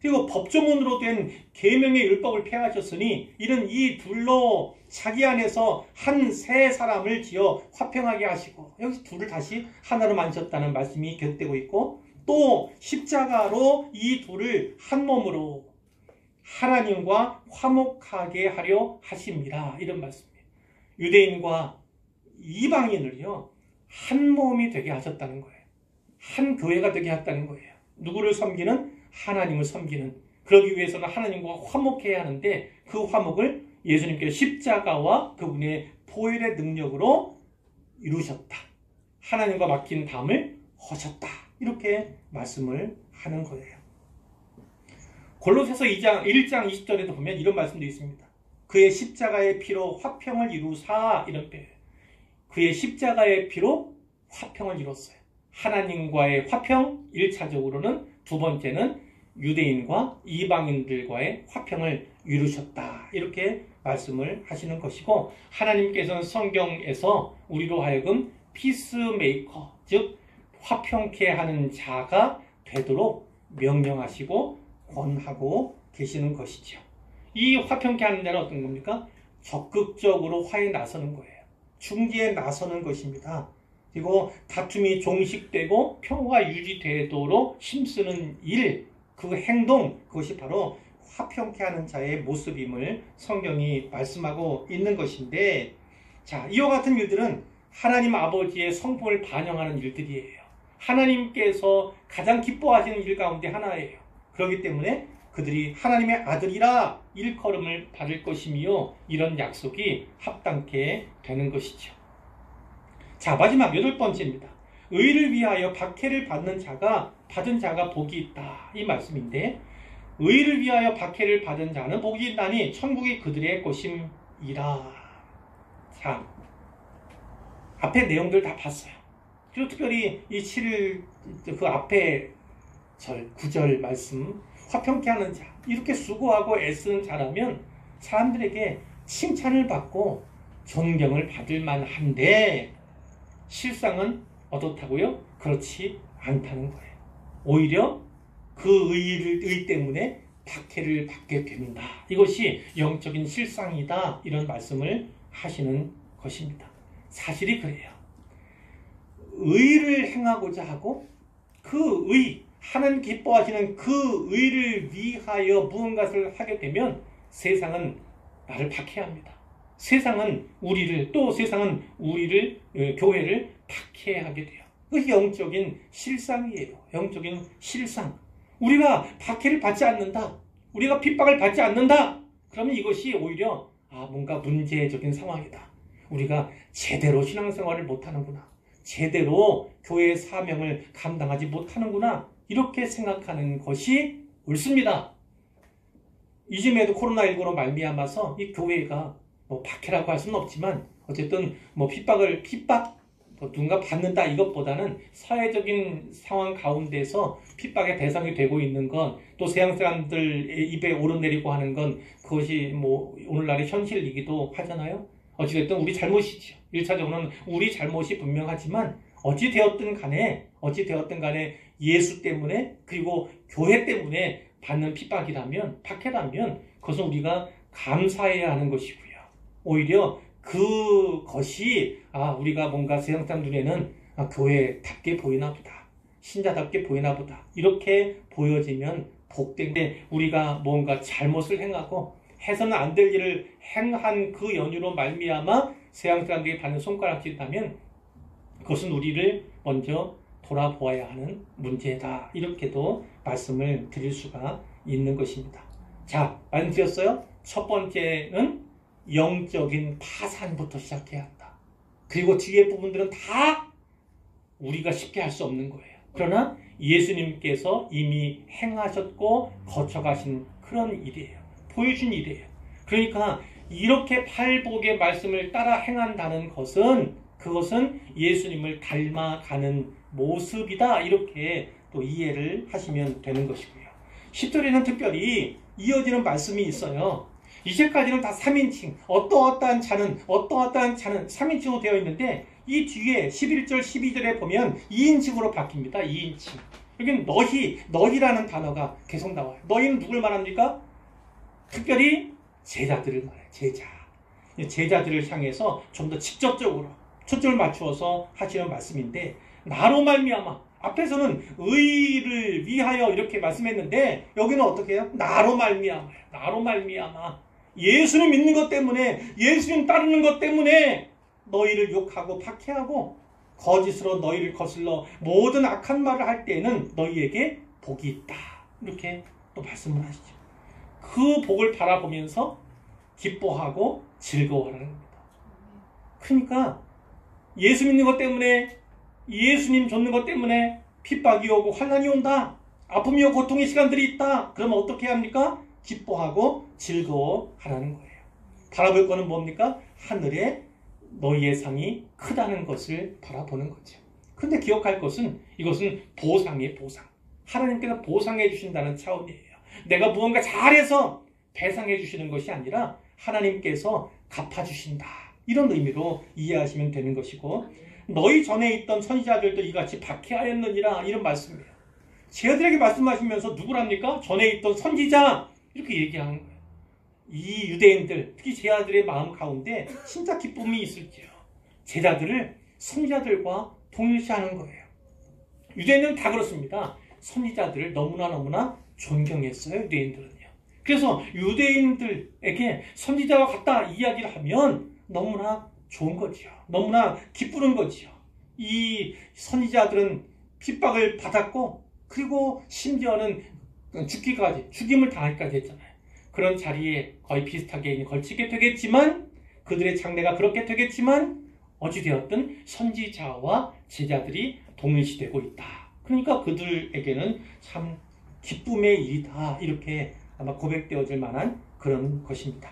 S1: 그리고 법조문으로 된 계명의 율법을 폐하셨으니 이는 이 둘로 자기 안에서 한 세 사람을 지어 화평하게 하시고, 여기서 둘을 다시 하나로 만드셨다는 말씀이 계속되고 있고, 또 십자가로 이 둘을 한 몸으로 하나님과 화목하게 하려 하십니다. 이런 말씀이에요. 유대인과 이방인을요 한 몸이 되게 하셨다는 거예요. 한 교회가 되게 했다는 거예요. 누구를 섬기는? 하나님을 섬기는. 그러기 위해서는 하나님과 화목해야 하는데 그 화목을 예수님께서 십자가와 그분의 보혈의 능력으로 이루셨다. 하나님과 막힌 담을 허셨다. 이렇게 말씀을 하는 거예요. 골로새서 1장 20절에도 보면 이런 말씀도 있습니다. 그의 십자가의 피로 화평을 이루사, 이런 표현. 그의 십자가의 피로 화평을 이뤘어요. 하나님과의 화평 1차적으로는, 두 번째는 유대인과 이방인들과의 화평을 이루셨다. 이렇게 말씀을 하시는 것이고, 하나님께서는 성경에서 우리로 하여금 피스메이커, 즉 화평케 하는 자가 되도록 명령하시고 권하고 계시는 것이죠. 이 화평케 하는 자는 어떤 겁니까? 적극적으로 화에 나서는 거예요. 중지에 나서는 것입니다. 그리고 다툼이 종식되고 평화가 유지되도록 힘쓰는 일, 그 행동, 그것이 바로 화평케 하는 자의 모습임을 성경이 말씀하고 있는 것인데, 자, 이와 같은 일들은 하나님 아버지의 성품을 반영하는 일들이에요. 하나님께서 가장 기뻐하시는 일 가운데 하나예요. 그렇기 때문에 그들이 하나님의 아들이라 일컬음을 받을 것이며, 이런 약속이 합당케 되는 것이죠. 자, 마지막 8번째입니다. 의를 위하여 박해를 받은 자가 복이 있다. 이 말씀인데, 의를 위하여 박해를 받은 자는 복이 있나니 천국이 그들의 것임이라. 자, 앞에 내용들 다 봤어요. 그리고 특별히 이 7일 그 앞에 9절 말씀, 화평케 하는 자, 이렇게 수고하고 애쓰는 자라면 사람들에게 칭찬을 받고 존경을 받을 만한데, 실상은 어떻다고요? 그렇지 않다는 거예요. 오히려 그 의 때문에 박해를 받게 됩니다. 이것이 영적인 실상이다. 이런 말씀을 하시는 것입니다. 사실이 그래요. 의를 행하고자 하고 그 의, 하나님 기뻐하시는 그 의를 위하여 무언가를 하게 되면 세상은 나를 박해합니다. 세상은 우리를, 또 세상은 우리를, 교회를 박해하게 돼요. 그것이 영적인 실상이에요. 영적인 실상. 우리가 박해를 받지 않는다, 우리가 핍박을 받지 않는다, 그러면 이것이 오히려 뭔가 문제적인 상황이다. 우리가 제대로 신앙생활을 못하는구나, 제대로 교회의 사명을 감당하지 못하는구나, 이렇게 생각하는 것이 옳습니다. 이즘에도 코로나19로 말미암아서 이 교회가 박해라고 할 수는 없지만 어쨌든 핍박 뭐 누군가 받는다 이것보다는 사회적인 상황 가운데서 핍박의 대상이 되고 있는 건 또 서양 사람들 입에 오르내리고 하는 건 그것이 뭐 오늘날의 현실이기도 하잖아요. 어찌됐든 우리 잘못이죠. 1차적으로는 우리 잘못이 분명하지만 어찌되었든 간에 예수 때문에 그리고 교회 때문에 받는 핍박이라면 박해라면 그것은 우리가 감사해야 하는 것이고요. 오히려 그것이 우리가 뭔가 세상 사람 눈에는 교회답게 보이나 보다. 신자답게 보이나 보다. 이렇게 보여지면 복된데 우리가 뭔가 잘못을 행하고 해서는 안 될 일을 행한 그 연유로 말미암아 세상 사람들이 받는 손가락질이라면 그것은 우리를 먼저 돌아보아야 하는 문제다. 이렇게도 말씀을 드릴 수가 있는 것입니다. 자, 말씀드렸어요. 첫 번째는 영적인 파산부터 시작해야 한다. 그리고 뒤에 부분들은 다 우리가 쉽게 할 수 없는 거예요. 그러나 예수님께서 이미 행하셨고 거쳐가신 그런 일이에요. 보여준 일이에요. 그러니까 이렇게 팔복의 말씀을 따라 행한다는 것은 그것은 예수님을 닮아가는 모습이다. 이렇게 또 이해를 하시면 되는 것이고요. 10절에는 특별히 이어지는 말씀이 있어요. 이제까지는 다 3인칭, 어떠어떠한 자는 3인칭으로 되어 있는데 이 뒤에 11절, 12절에 보면 2인칭으로 바뀝니다. 2인칭. 여기는 너희라는 단어가 계속 나와요. 너희는 누굴 말합니까? 특별히 제자들을 말해요. 제자들을 향해서 좀 더 직접적으로 초점을 맞추어서 하시는 말씀인데 나로 말미암아 앞에서는 의를 위하여 이렇게 말씀했는데 여기는 어떻게 해요? 나로 말미암아 예수님 믿는 것 때문에 예수님 따르는 것 때문에 너희를 욕하고 박해하고 거짓으로 너희를 거슬러 모든 악한 말을 할 때에는 너희에게 복이 있다. 이렇게 또 말씀을 하시죠. 그 복을 바라보면서 기뻐하고 즐거워하는 겁니다. 그러니까 예수 믿는 것 때문에 예수님 좇는 것 때문에 핍박이 오고 환난이 온다. 아픔이 오고 고통의 시간들이 있다. 그러면 어떻게 합니까? 기뻐하고 즐거워하라는 거예요. 바라볼 거는 뭡니까? 하늘에 너희의 상이 크다는 것을 바라보는 거죠. 그런데 기억할 것은 이것은 보상이에요. 보상. 하나님께서 보상해 주신다는 차원이에요. 내가 무언가 잘해서 배상해 주시는 것이 아니라 하나님께서 갚아주신다. 이런 의미로 이해하시면 되는 것이고 너희 전에 있던 선지자들도 이같이 박해하였느니라 이런 말씀이에요. 제자들에게 말씀하시면서 누구랍니까? 전에 있던 선지자 이렇게 얘기하는 거예요. 이 유대인들 특히 제자들의 마음 가운데 진짜 기쁨이 있을지요. 제자들을 선지자들과 동일시하는 거예요. 유대인들은 다 그렇습니다. 선지자들을 너무나 존경했어요. 유대인들은요. 그래서 유대인들에게 선지자와 같다 이야기를 하면 너무나 좋은 거지요. 너무나 기쁘는 거지요. 이 선지자들은 핍박을 받았고 그리고 심지어는 죽임을 당하기까지 했잖아요. 그런 자리에 거의 비슷하게 걸치게 되겠지만 그들의 장래가 그렇게 되겠지만 어찌되었든 선지자와 제자들이 동일시되고 있다. 그러니까 그들에게는 참 기쁨의 일이다. 이렇게 아마 고백되어질 만한 그런 것입니다.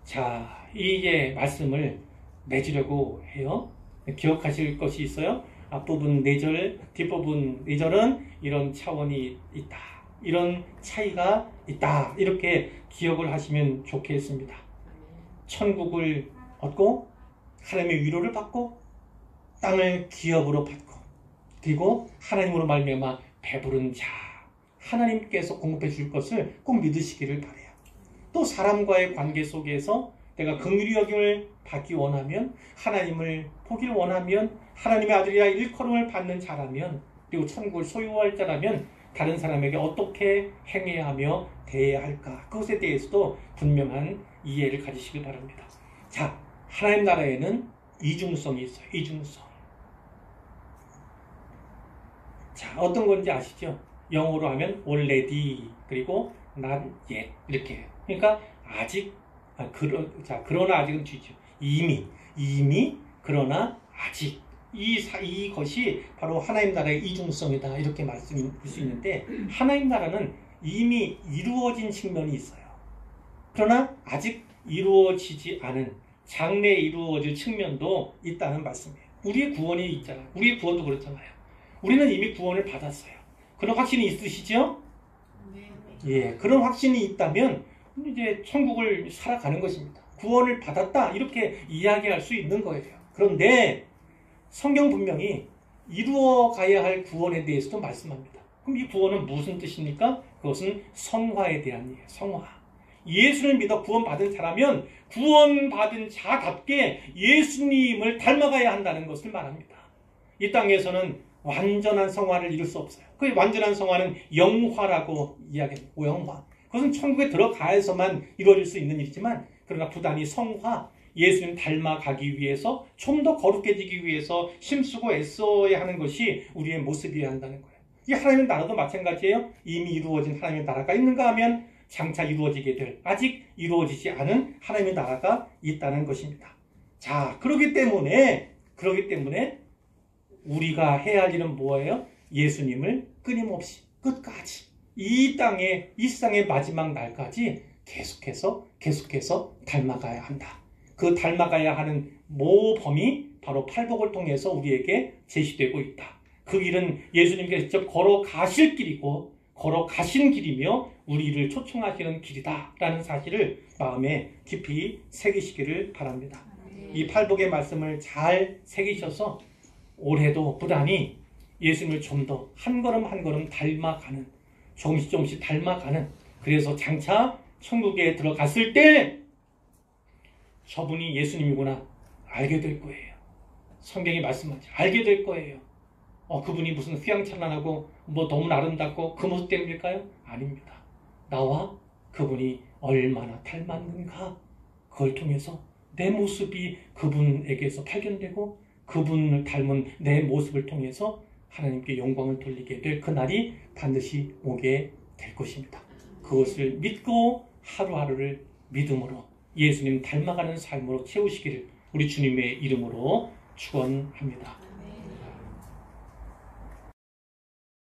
S1: 자, 이제 말씀을 맺으려고 해요. 기억하실 것이 있어요. 앞부분 4절, 뒷부분 4절은 이런 차원이 있다. 이런 차이가 있다. 이렇게 기억을 하시면 좋겠습니다. 천국을 얻고 하나님의 위로를 받고 땅을 기업으로 받고 그리고 하나님으로 말미암아 배부른 자 하나님께서 공급해 줄 것을 꼭 믿으시기를 바라요. 또 사람과의 관계 속에서 내가 긍휼히 여김을 받기 원하면 하나님을 보기를 원하면 하나님의 아들이라 일컬음을 받는 자라면 그리고 천국을 소유할 자라면 다른 사람에게 어떻게 행해야 하며 대해야 할까 그것에 대해서도 분명한 이해를 가지시길 바랍니다. 자, 하나님 나라에는 이중성이 있어요. 이중성. 자, 어떤 건지 아시죠? 영어로 하면 already 그리고 not yet 이렇게. 그러니까 아직 그러나 아직은 뒤죠. 이미 그러나 아직 이것이 바로 하나님 나라의 이중성이다 이렇게 말씀을 수 있는데 하나님 나라는 이미 이루어진 측면이 있어요. 그러나 아직 이루어지지 않은 장래에 이루어질 측면도 있다는 말씀이에요. 우리의 구원이 있잖아요. 우리의 구원도 그렇잖아요. 우리는 이미 구원을 받았어요. 그런 확신이 있으시죠? 예, 그런 확신이 있다면 이제 천국을 살아가는 것입니다. 구원을 받았다 이렇게 이야기할 수 있는 거예요. 그런데 성경 분명히 이루어 가야 할 구원에 대해서도 말씀합니다. 그럼 이 구원은 무슨 뜻입니까? 그것은 성화에 대한 이에요. 성화. 예수를 믿어 구원받은 자라면 구원받은 자답게 예수님을 닮아가야 한다는 것을 말합니다. 이 땅에서는 완전한 성화를 이룰 수 없어요. 그 완전한 성화는 영화라고 이야기합니다. 영화. 그것은 천국에 들어가야서만 이루어질 수 있는 일이지만 그러나 부단히 성화, 예수님 닮아가기 위해서 좀 더 거룩해지기 위해서 힘쓰고 애써야 하는 것이 우리의 모습이어야 한다는 거예요. 이 하나님의 나라도 마찬가지예요. 이미 이루어진 하나님의 나라가 있는가 하면 장차 이루어지게 될 아직 이루어지지 않은 하나님의 나라가 있다는 것입니다. 자, 그렇기 때문에 우리가 해야 할 일은 뭐예요? 예수님을 끊임없이 끝까지 이 세상의 마지막 날까지 계속해서 닮아가야 한다. 그 닮아가야 하는 모범이 바로 팔복을 통해서 우리에게 제시되고 있다. 그 길은 예수님께서 직접 걸어가실 길이고 걸어가신 길이며 우리를 초청하시는 길이다라는 사실을 마음에 깊이 새기시기를 바랍니다. 이 팔복의 말씀을 잘 새기셔서 올해도 부단히 예수님을 좀 더 한 걸음 한 걸음 닮아가는, 조금씩 닮아가는, 그래서 장차 천국에 들어갔을 때 저분이 예수님이구나 알게 될 거예요. 성경이 말씀하죠. 알게 될 거예요. 그분이 무슨 휘황찬란하고 너무 아름답고 그 모습 때문일까요? 아닙니다. 나와 그분이 얼마나 닮았는가, 그걸 통해서 내 모습이 그분에게서 발견되고 그분을 닮은 내 모습을 통해서 하나님께 영광을 돌리게 될 그날이 반드시 오게 될 것입니다. 그것을 믿고 하루하루를 믿음으로 예수님 닮아가는 삶으로 채우시기를 우리 주님의 이름으로 축원합니다.